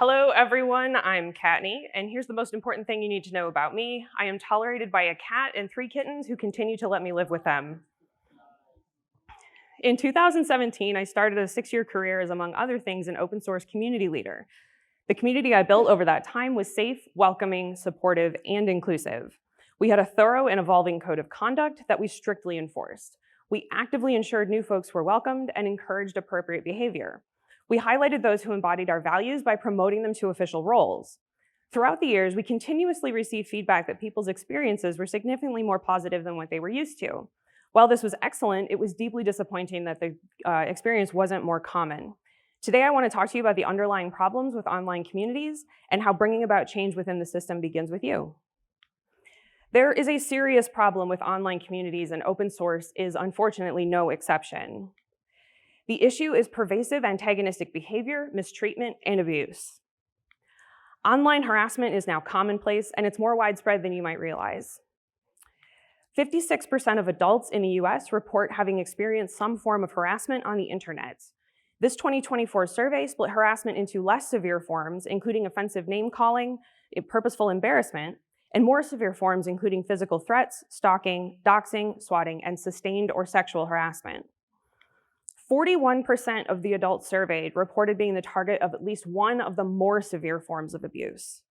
Hello, everyone. I'm Kattni, and here's the most important thing you need to know about me. I am tolerated by a cat and 3 kittens who continue to let me live with them. In 2017, I started a 6-year career as, among other things, an open source community leader. The community I built over that time was safe, welcoming, supportive, and inclusive. We had a thorough and evolving code of conduct that we strictly enforced. We actively ensured new folks were welcomed and encouraged appropriate behavior. We highlighted those who embodied our values by promoting them to official roles. Throughout the years, we continuously received feedback that people's experiences were significantly more positive than what they were used to. While this was excellent, it was deeply disappointing that the experience wasn't more common. Today, I want to talk to you about the underlying problems with online communities and how bringing about change within the system begins with you. There is a serious problem with online communities, and open source is unfortunately no exception. The issue is pervasive antagonistic behavior, mistreatment, and abuse. Online harassment is now commonplace, and it's more widespread than you might realize. 56% of adults in the US report having experienced some form of harassment on the internet. This 2024 survey split harassment into less severe forms, including offensive name-calling, purposeful embarrassment, and more severe forms, including physical threats, stalking, doxing, swatting, and sustained or sexual harassment. 41% of the adults surveyed reported being the target of at least one of the more severe forms of abuse.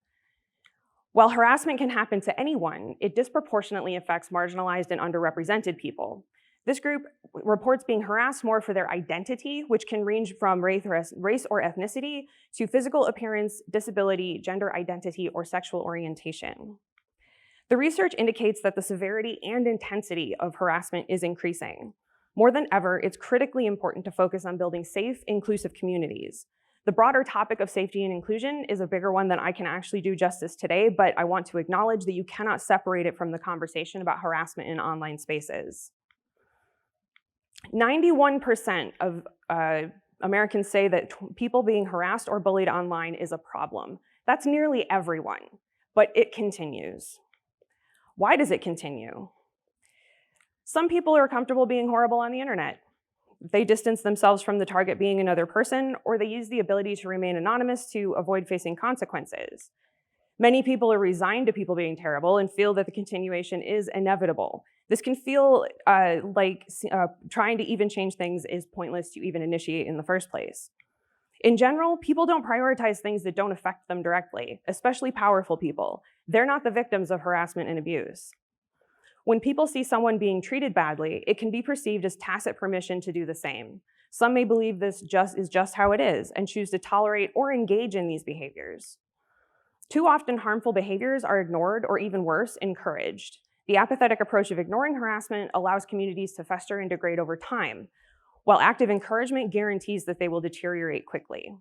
While harassment can happen to anyone, it disproportionately affects marginalized and underrepresented people. This group reports being harassed more for their identity, which can range from race or ethnicity, to physical appearance, disability, gender identity, or sexual orientation. The research indicates that the severity and intensity of harassment is increasing. More than ever, it's critically important to focus on building safe, inclusive communities. The broader topic of safety and inclusion is a bigger one than I can actually do justice today, but I want to acknowledge that you cannot separate it from the conversation about harassment in online spaces. 91% of Americans say that people being harassed or bullied online is a problem. That's nearly everyone, but it continues. Why does it continue? Some people are comfortable being horrible on the internet. They distance themselves from the target being another person, or they use the ability to remain anonymous to avoid facing consequences. Many people are resigned to people being terrible and feel that the continuation is inevitable. This can feel like trying to even change things is pointless to even initiate in the first place. In general, people don't prioritize things that don't affect them directly, especially powerful people. They're not the victims of harassment and abuse. When people see someone being treated badly, it can be perceived as tacit permission to do the same. Some may believe this is just how it is and choose to tolerate or engage in these behaviors. Too often, harmful behaviors are ignored or, even worse, encouraged. The apathetic approach of ignoring harassment allows communities to fester and degrade over time, while active encouragement guarantees that they will deteriorate quickly.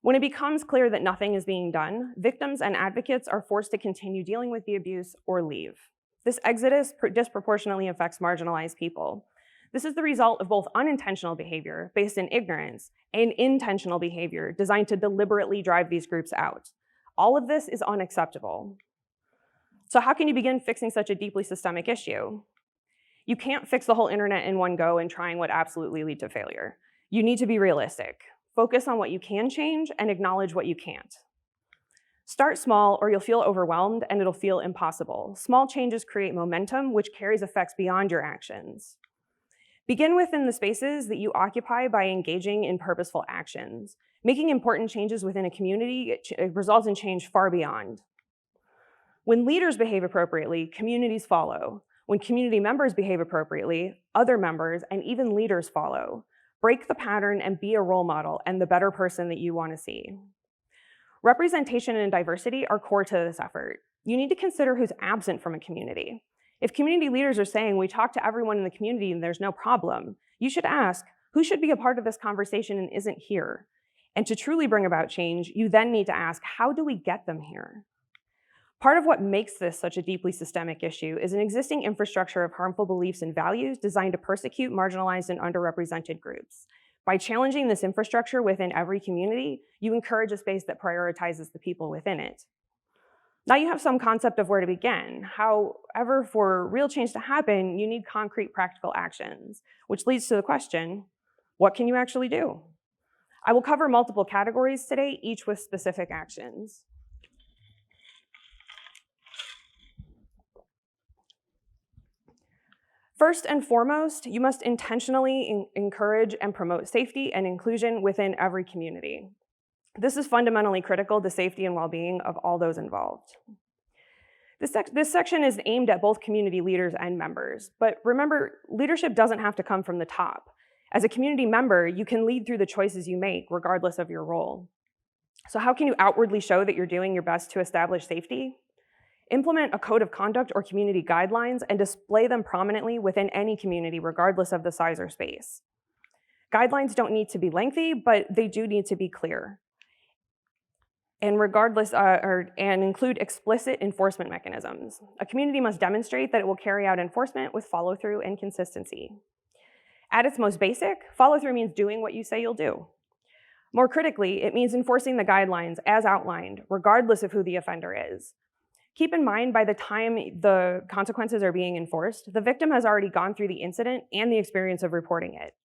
When it becomes clear that nothing is being done, victims and advocates are forced to continue dealing with the abuse or leave. This exodus disproportionately affects marginalized people. This is the result of both unintentional behavior based in ignorance and intentional behavior designed to deliberately drive these groups out. All of this is unacceptable. So how can you begin fixing such a deeply systemic issue? You can't fix the whole internet in one go and trying would absolutely lead to failure. You need to be realistic. Focus on what you can change and acknowledge what you can't. Start small or you'll feel overwhelmed and it'll feel impossible. Small changes create momentum, which carries effects beyond your actions. Begin within the spaces that you occupy by engaging in purposeful actions. Making important changes within a community results in change far beyond. When leaders behave appropriately, communities follow. When community members behave appropriately, other members and even leaders follow. Break the pattern and be a role model and the better person that you want to see. Representation and diversity are core to this effort. You need to consider who's absent from a community. If community leaders are saying, we talk to everyone in the community and there's no problem, you should ask, who should be a part of this conversation and isn't here? And to truly bring about change, you then need to ask, how do we get them here? Part of what makes this such a deeply systemic issue is an existing infrastructure of harmful beliefs and values designed to persecute marginalized and underrepresented groups. By challenging this infrastructure within every community, you encourage a space that prioritizes the people within it. Now you have some concept of where to begin. However, for real change to happen, you need concrete practical actions, which leads to the question, what can you actually do? I will cover multiple categories today, each with specific actions. First and foremost, you must intentionally encourage and promote safety and inclusion within every community. This is fundamentally critical to safety and well-being of all those involved. This section is aimed at both community leaders and members, but remember, leadership doesn't have to come from the top. As a community member, you can lead through the choices you make, regardless of your role. So how can you outwardly show that you're doing your best to establish safety? Implement a code of conduct or community guidelines and display them prominently within any community, regardless of the size or space. Guidelines don't need to be lengthy, but they do need to be clear. And include explicit enforcement mechanisms. A community must demonstrate that it will carry out enforcement with follow-through and consistency. At its most basic, follow-through means doing what you say you'll do. More critically, it means enforcing the guidelines as outlined, regardless of who the offender is. Keep in mind, by the time the consequences are being enforced, the victim has already gone through the incident and the experience of reporting it.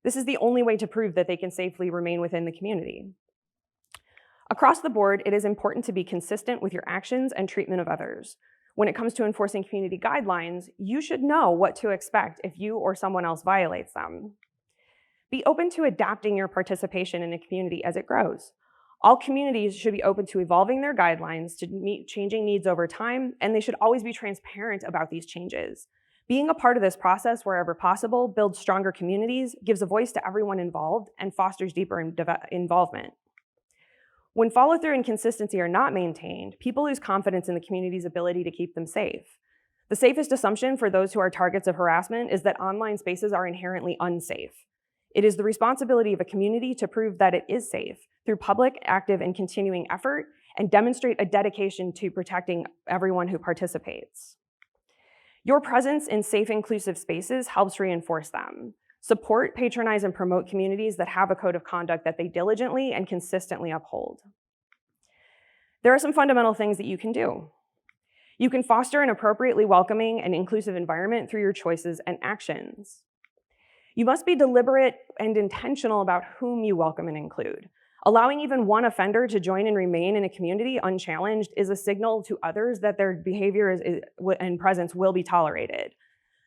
This is the only way to prove that they can safely remain within the community. Across the board, it is important to be consistent with your actions and treatment of others. When it comes to enforcing community guidelines, you should know what to expect if you or someone else violates them. Be open to adapting your participation in a community as it grows. All communities should be open to evolving their guidelines to meet changing needs over time, and they should always be transparent about these changes. Being a part of this process wherever possible builds stronger communities, gives a voice to everyone involved, and fosters deeper involvement. When follow-through and consistency are not maintained, people lose confidence in the community's ability to keep them safe. The safest assumption for those who are targets of harassment is that online spaces are inherently unsafe. It is the responsibility of a community to prove that it is safe through public, active, and continuing effort, and demonstrate a dedication to protecting everyone who participates. Your presence in safe, inclusive spaces helps reinforce them. Support, patronize, and promote communities that have a code of conduct that they diligently and consistently uphold. There are some fundamental things that you can do. You can foster an appropriately welcoming and inclusive environment through your choices and actions. You must be deliberate and intentional about whom you welcome and include. Allowing even one offender to join and remain in a community unchallenged is a signal to others that their behavior and presence will be tolerated.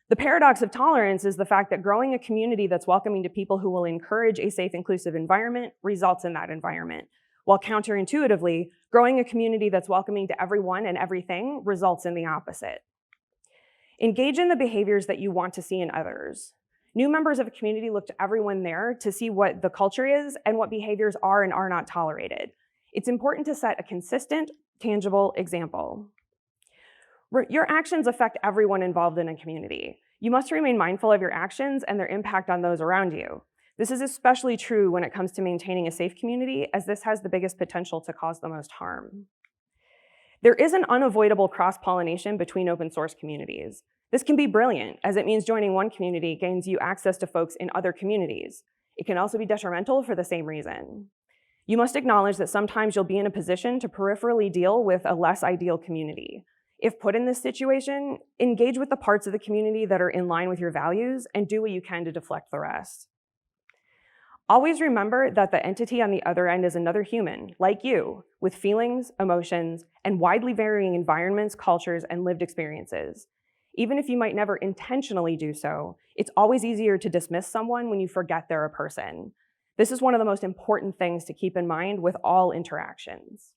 The paradox of tolerance is the fact that growing a community that's welcoming to people who will encourage a safe, inclusive environment results in that environment, while counterintuitively, growing a community that's welcoming to everyone and everything results in the opposite. Engage in the behaviors that you want to see in others. New members of a community look to everyone there to see what the culture is and what behaviors are and are not tolerated. It's important to set a consistent, tangible example. Your actions affect everyone involved in a community. You must remain mindful of your actions and their impact on those around you. This is especially true when it comes to maintaining a safe community, as this has the biggest potential to cause the most harm. There is an unavoidable cross-pollination between open source communities. This can be brilliant, as it means joining one community gains you access to folks in other communities. It can also be detrimental for the same reason. You must acknowledge that sometimes you'll be in a position to peripherally deal with a less ideal community. If put in this situation, engage with the parts of the community that are in line with your values and do what you can to deflect the rest. Always remember that the entity on the other end is another human, like you, with feelings, emotions, and widely varying environments, cultures, and lived experiences. Even if you might never intentionally do so, it's always easier to dismiss someone when you forget they're a person. This is one of the most important things to keep in mind with all interactions.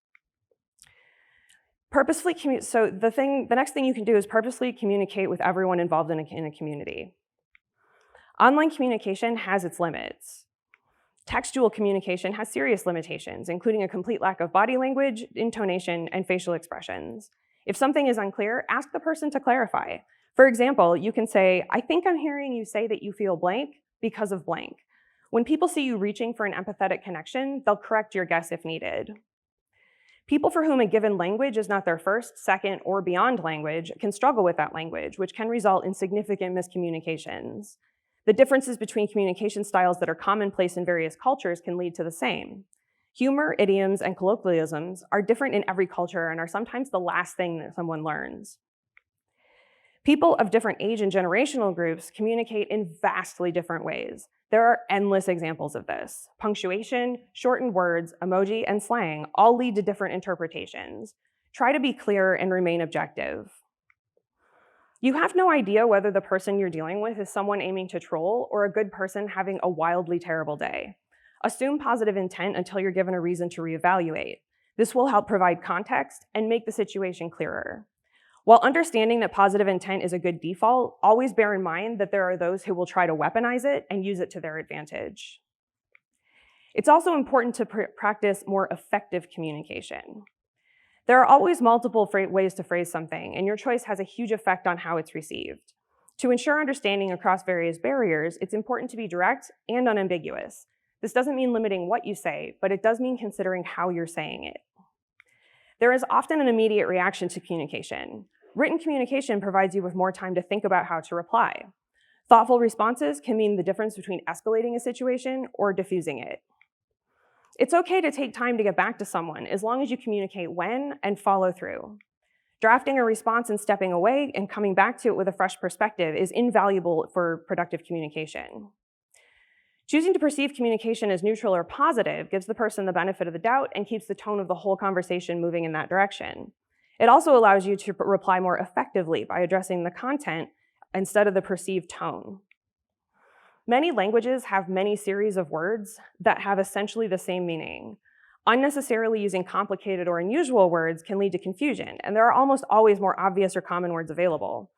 The next thing you can do is purposely communicate with everyone involved in a community. Online communication has its limits. Textual communication has serious limitations, including a complete lack of body language, intonation, and facial expressions. If something is unclear, ask the person to clarify. For example, you can say, "I think I'm hearing you say that you feel blank because of blank." When people see you reaching for an empathetic connection, they'll correct your guess if needed. People for whom a given language is not their first, second, or beyond language can struggle with that language, which can result in significant miscommunications. The differences between communication styles that are commonplace in various cultures can lead to the same. Humor, idioms, and colloquialisms are different in every culture and are sometimes the last thing that someone learns. People of different age and generational groups communicate in vastly different ways. There are endless examples of this. Punctuation, shortened words, emoji, and slang all lead to different interpretations. Try to be clear and remain objective. You have no idea whether the person you're dealing with is someone aiming to troll or a good person having a wildly terrible day. Assume positive intent until you're given a reason to reevaluate. This will help provide context and make the situation clearer. While understanding that positive intent is a good default, always bear in mind that there are those who will try to weaponize it and use it to their advantage. It's also important to practice more effective communication. There are always multiple ways to phrase something, and your choice has a huge effect on how it's received. To ensure understanding across various barriers, it's important to be direct and unambiguous. This doesn't mean limiting what you say, but it does mean considering how you're saying it. There is often an immediate reaction to communication. Written communication provides you with more time to think about how to reply. Thoughtful responses can mean the difference between escalating a situation or diffusing it. It's okay to take time to get back to someone as long as you communicate when and follow through. Drafting a response and stepping away and coming back to it with a fresh perspective is invaluable for productive communication. Choosing to perceive communication as neutral or positive gives the person the benefit of the doubt and keeps the tone of the whole conversation moving in that direction. It also allows you to reply more effectively by addressing the content instead of the perceived tone. Many languages have many series of words that have essentially the same meaning. Unnecessarily using complicated or unusual words can lead to confusion, and there are almost always more obvious or common words available.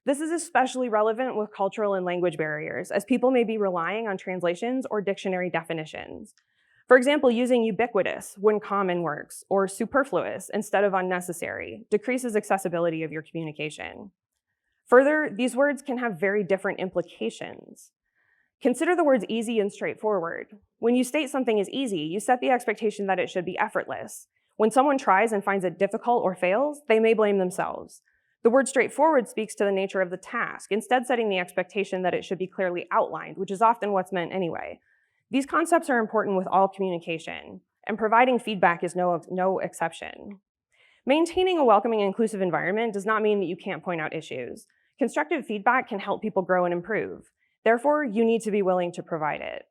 This is especially relevant with cultural and language barriers, as people may be relying on translations or dictionary definitions. For example, using ubiquitous when common works, or superfluous instead of unnecessary, decreases accessibility of your communication. Further, these words can have very different implications. Consider the words easy and straightforward. When you state something is easy, you set the expectation that it should be effortless. When someone tries and finds it difficult or fails, they may blame themselves. The word straightforward speaks to the nature of the task, instead setting the expectation that it should be clearly outlined, which is often what's meant anyway. These concepts are important with all communication, and providing feedback is no exception. Maintaining a welcoming and inclusive environment does not mean that you can't point out issues. Constructive feedback can help people grow and improve. Therefore, you need to be willing to provide it.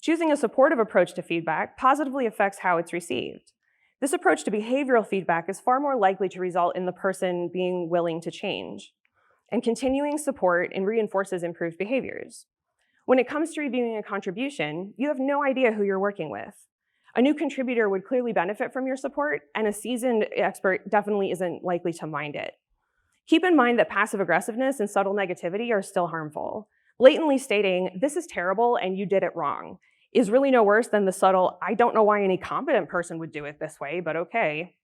Choosing a supportive approach to feedback positively affects how it's received. This approach to behavioral feedback is far more likely to result in the person being willing to change. And continuing support reinforces improved behaviors. When it comes to reviewing a contribution, you have no idea who you're working with. A new contributor would clearly benefit from your support, and a seasoned expert definitely isn't likely to mind it. Keep in mind that passive aggressiveness and subtle negativity are still harmful. Blatantly stating, "This is terrible and you did it wrong," is really no worse than the subtle, "I don't know why any competent person would do it this way, but okay."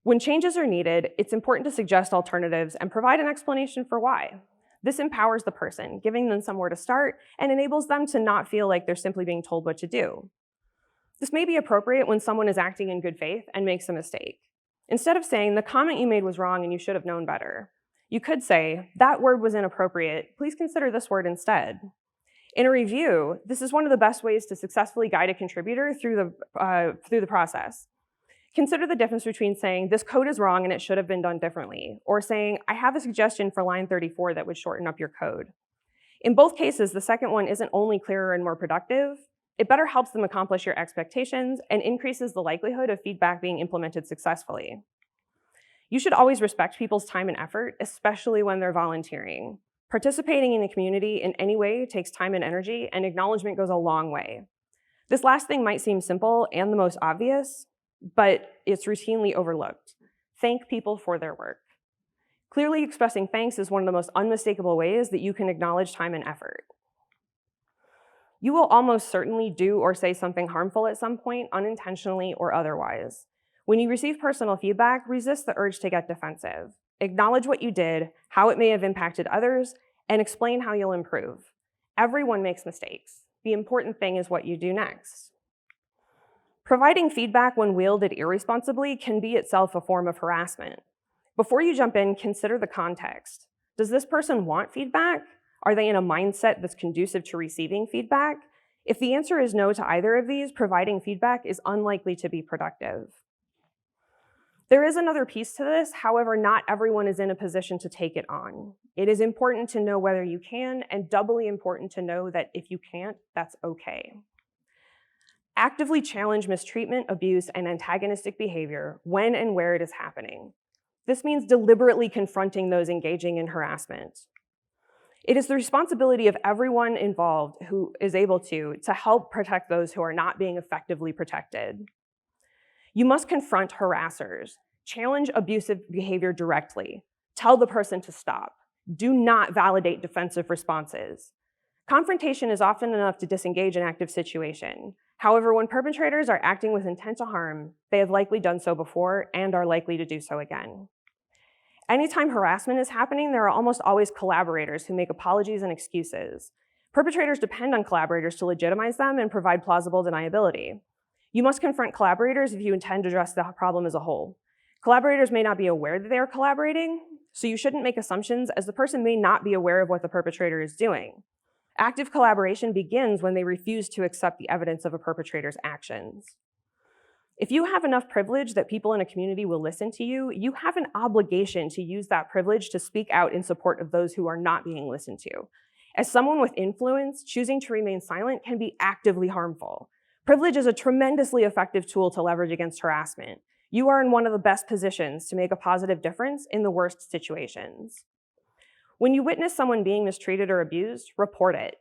When changes are needed, it's important to suggest alternatives and provide an explanation for why. This empowers the person, giving them somewhere to start, and enables them to not feel like they're simply being told what to do. This may be appropriate when someone is acting in good faith and makes a mistake. Instead of saying, "The comment you made was wrong and you should have known better," you could say, "That word was inappropriate. Please consider this word instead." In a review, this is one of the best ways to successfully guide a contributor through the process. Consider the difference between saying, "This code is wrong and it should have been done differently," or saying, "I have a suggestion for line 34 that would shorten up your code." In both cases, the second one isn't only clearer and more productive, it better helps them accomplish your expectations and increases the likelihood of feedback being implemented successfully. You should always respect people's time and effort, especially when they're volunteering. Participating in a community in any way takes time and energy, and acknowledgement goes a long way. This last thing might seem simple and the most obvious, but it's routinely overlooked. Thank people for their work. Clearly expressing thanks is one of the most unmistakable ways that you can acknowledge time and effort. You will almost certainly do or say something harmful at some point, unintentionally or otherwise. When you receive personal feedback, resist the urge to get defensive. Acknowledge what you did, how it may have impacted others, and explain how you'll improve. Everyone makes mistakes. The important thing is what you do next. Providing feedback when wielded irresponsibly can be itself a form of harassment. Before you jump in, consider the context. Does this person want feedback? Are they in a mindset that's conducive to receiving feedback? If the answer is no to either of these, providing feedback is unlikely to be productive. There is another piece to this, however, not everyone is in a position to take it on. It is important to know whether you can, and doubly important to know that if you can't, that's okay. Actively challenge mistreatment, abuse, and antagonistic behavior when and where it is happening. This means deliberately confronting those engaging in harassment. It is the responsibility of everyone involved who is able to help protect those who are not being effectively protected. You must confront harassers, challenge abusive behavior directly, tell the person to stop. Do not validate defensive responses. Confrontation is often enough to disengage an active situation. However, when perpetrators are acting with intent to harm, they have likely done so before and are likely to do so again. Anytime harassment is happening, there are almost always collaborators who make apologies and excuses. Perpetrators depend on collaborators to legitimize them and provide plausible deniability. You must confront collaborators if you intend to address the problem as a whole. Collaborators may not be aware that they are collaborating, so you shouldn't make assumptions, as the person may not be aware of what the perpetrator is doing. Active collaboration begins when they refuse to accept the evidence of a perpetrator's actions. If you have enough privilege that people in a community will listen to you, you have an obligation to use that privilege to speak out in support of those who are not being listened to. As someone with influence, choosing to remain silent can be actively harmful. Privilege is a tremendously effective tool to leverage against harassment. You are in one of the best positions to make a positive difference in the worst situations. When you witness someone being mistreated or abused, report it.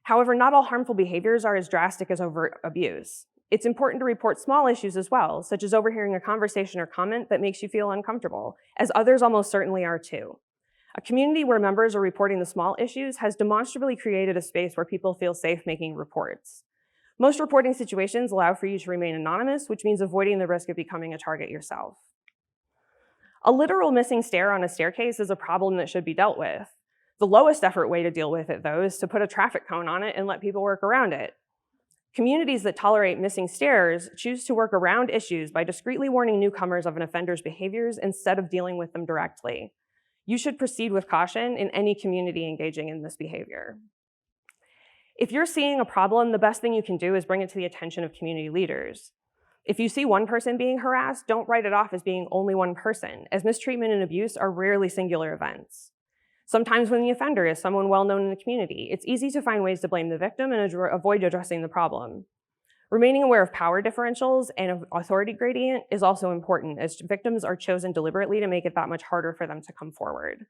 However, not all harmful behaviors are as drastic as overt abuse. It's important to report small issues as well, such as overhearing a conversation or comment that makes you feel uncomfortable, as others almost certainly are too. A community where members are reporting the small issues has demonstrably created a space where people feel safe making reports. Most reporting situations allow for you to remain anonymous, which means avoiding the risk of becoming a target yourself. A literal missing stair on a staircase is a problem that should be dealt with. The lowest effort way to deal with it, though, is to put a traffic cone on it and let people work around it. Communities that tolerate missing stairs choose to work around issues by discreetly warning newcomers of an offender's behaviors instead of dealing with them directly. You should proceed with caution in any community engaging in this behavior. If you're seeing a problem, the best thing you can do is bring it to the attention of community leaders. If you see one person being harassed, don't write it off as being only one person, as mistreatment and abuse are rarely singular events. Sometimes when the offender is someone well-known in the community, it's easy to find ways to blame the victim and avoid addressing the problem. Remaining aware of power differentials and authority gradient is also important, as victims are chosen deliberately to make it that much harder for them to come forward.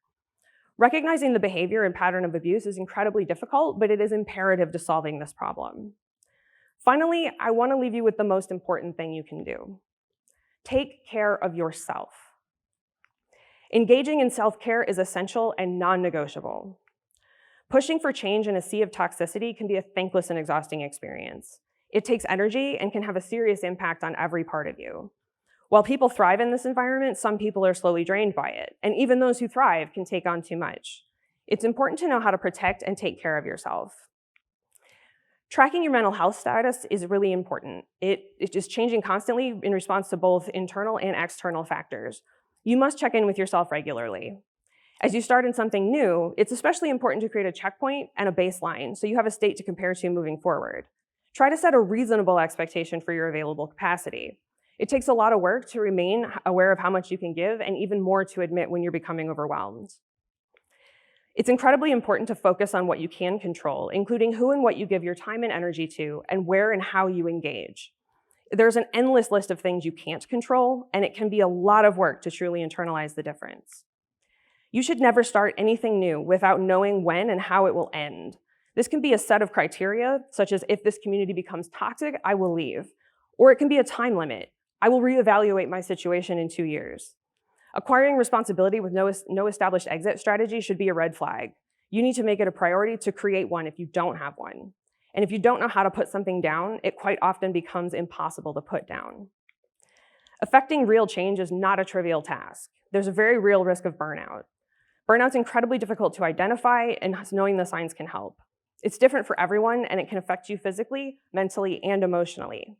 Recognizing the behavior and pattern of abuse is incredibly difficult, but it is imperative to solving this problem. Finally, I want to leave you with the most important thing you can do. Take care of yourself. Engaging in self-care is essential and non-negotiable. Pushing for change in a sea of toxicity can be a thankless and exhausting experience. It takes energy and can have a serious impact on every part of you. While people thrive in this environment, some people are slowly drained by it, and even those who thrive can take on too much. It's important to know how to protect and take care of yourself. Tracking your mental health status is really important. It is changing constantly in response to both internal and external factors. You must check in with yourself regularly. As you start in something new, it's especially important to create a checkpoint and a baseline so you have a state to compare to moving forward. Try to set a reasonable expectation for your available capacity. It takes a lot of work to remain aware of how much you can give, and even more to admit when you're becoming overwhelmed. It's incredibly important to focus on what you can control, including who and what you give your time and energy to, and where and how you engage. There's an endless list of things you can't control, and it can be a lot of work to truly internalize the difference. You should never start anything new without knowing when and how it will end. This can be a set of criteria, such as if this community becomes toxic, I will leave. Or it can be a time limit. I will reevaluate my situation in 2 years. Acquiring responsibility with no established exit strategy should be a red flag. You need to make it a priority to create one if you don't have one. And if you don't know how to put something down, it quite often becomes impossible to put down. Affecting real change is not a trivial task. There's a very real risk of burnout. Burnout's incredibly difficult to identify, and knowing the signs can help. It's different for everyone, and it can affect you physically, mentally, and emotionally.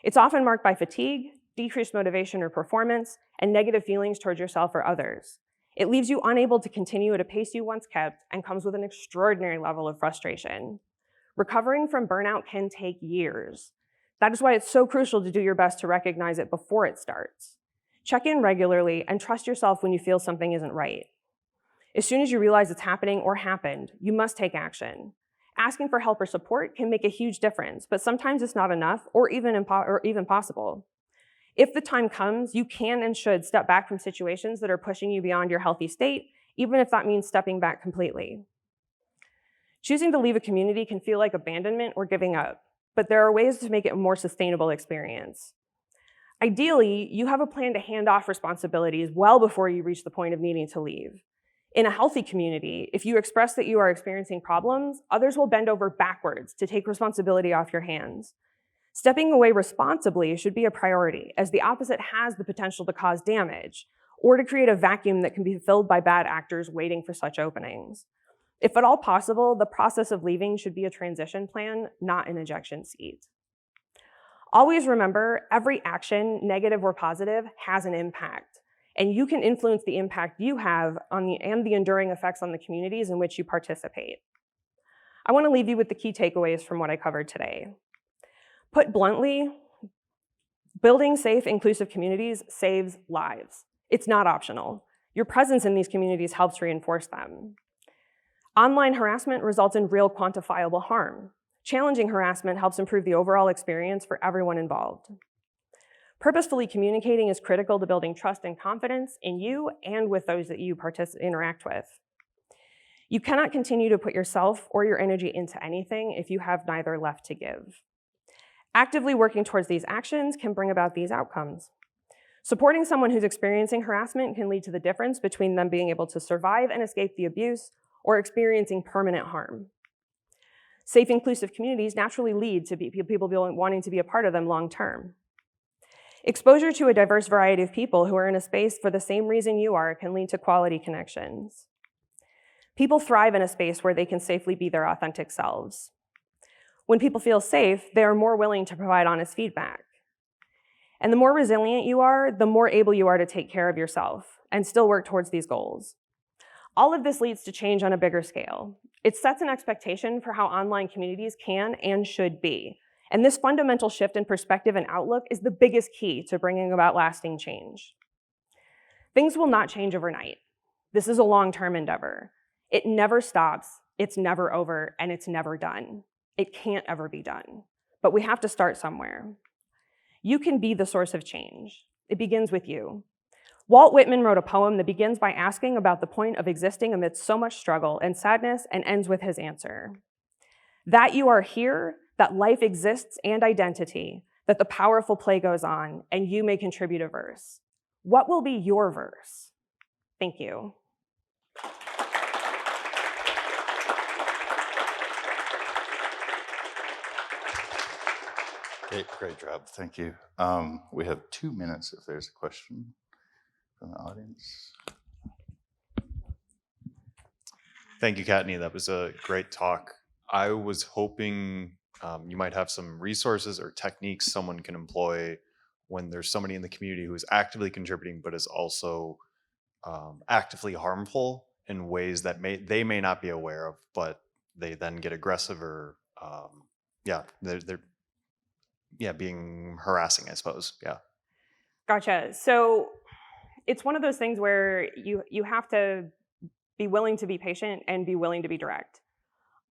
It's often marked by fatigue, decreased motivation or performance, and negative feelings towards yourself or others. It leaves you unable to continue at a pace you once kept and comes with an extraordinary level of frustration. Recovering from burnout can take years. That is why it's so crucial to do your best to recognize it before it starts. Check in regularly and trust yourself when you feel something isn't right. As soon as you realize it's happening or happened, you must take action. Asking for help or support can make a huge difference, but sometimes it's not enough or even possible. If the time comes, you can and should step back from situations that are pushing you beyond your healthy state, even if that means stepping back completely. Choosing to leave a community can feel like abandonment or giving up, but there are ways to make it a more sustainable experience. Ideally, you have a plan to hand off responsibilities well before you reach the point of needing to leave. In a healthy community, if you express that you are experiencing problems, others will bend over backwards to take responsibility off your hands. Stepping away responsibly should be a priority, as the opposite has the potential to cause damage, or to create a vacuum that can be filled by bad actors waiting for such openings. If at all possible, the process of leaving should be a transition plan, not an ejection seat. Always remember, every action, negative or positive, has an impact, and you can influence the impact you have and the enduring effects on the communities in which you participate. I want to leave you with the key takeaways from what I covered today. Put bluntly, building safe, inclusive communities saves lives. It's not optional. Your presence in these communities helps reinforce them. Online harassment results in real quantifiable harm. Challenging harassment helps improve the overall experience for everyone involved. Purposefully communicating is critical to building trust and confidence in you and with those that you interact with. You cannot continue to put yourself or your energy into anything if you have neither left to give. Actively working towards these actions can bring about these outcomes. Supporting someone who's experiencing harassment can lead to the difference between them being able to survive and escape the abuse or experiencing permanent harm. Safe, inclusive communities naturally lead to people wanting to be a part of them long term. Exposure to a diverse variety of people who are in a space for the same reason you are can lead to quality connections. People thrive in a space where they can safely be their authentic selves. When people feel safe, they are more willing to provide honest feedback. And the more resilient you are, the more able you are to take care of yourself and still work towards these goals. All of this leads to change on a bigger scale. It sets an expectation for how online communities can and should be. And this fundamental shift in perspective and outlook is the biggest key to bringing about lasting change. Things will not change overnight. This is a long-term endeavor. It never stops, it's never over, and it's never done. It can't ever be done. But we have to start somewhere. You can be the source of change. It begins with you. Walt Whitman wrote a poem that begins by asking about the point of existing amidst so much struggle and sadness and ends with his answer. That you are here, that life exists and identity, that the powerful play goes on, and you may contribute a verse. What will be your verse? Thank you. Great job, thank you. We have 2 minutes if there's a question from the audience. Thank you, Kattni. That was a great talk. I was hoping you might have some resources or techniques someone can employ when there's somebody in the community who is actively contributing but is also actively harmful in ways that they may not be aware of, but they then get aggressive or they're being harassing, I suppose. Yeah. Gotcha. So it's one of those things where you have to be willing to be patient and be willing to be direct.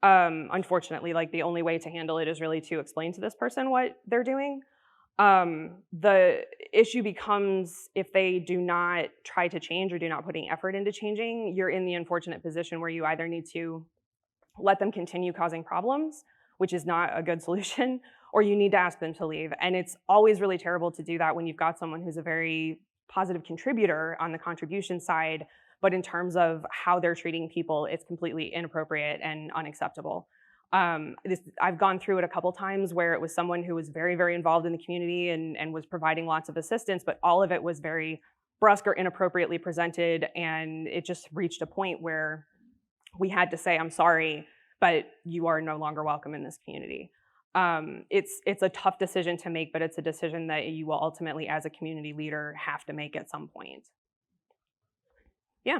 Unfortunately, like the only way to handle it is really to explain to this person what they're doing. The issue becomes if they do not try to change or do not put any effort into changing, you're in the unfortunate position where you either need to let them continue causing problems, which is not a good solution, or you need to ask them to leave. And it's always really terrible to do that when you've got someone who's a very positive contributor on the contribution side, but in terms of how they're treating people, it's completely inappropriate and unacceptable. I've gone through it a couple times where it was someone who was very, very involved in the community and was providing lots of assistance, but all of it was very brusque or inappropriately presented, and it just reached a point where we had to say, I'm sorry, but you are no longer welcome in this community. It's a tough decision to make, but it's a decision that you will ultimately, as a community leader, have to make at some point. Yeah.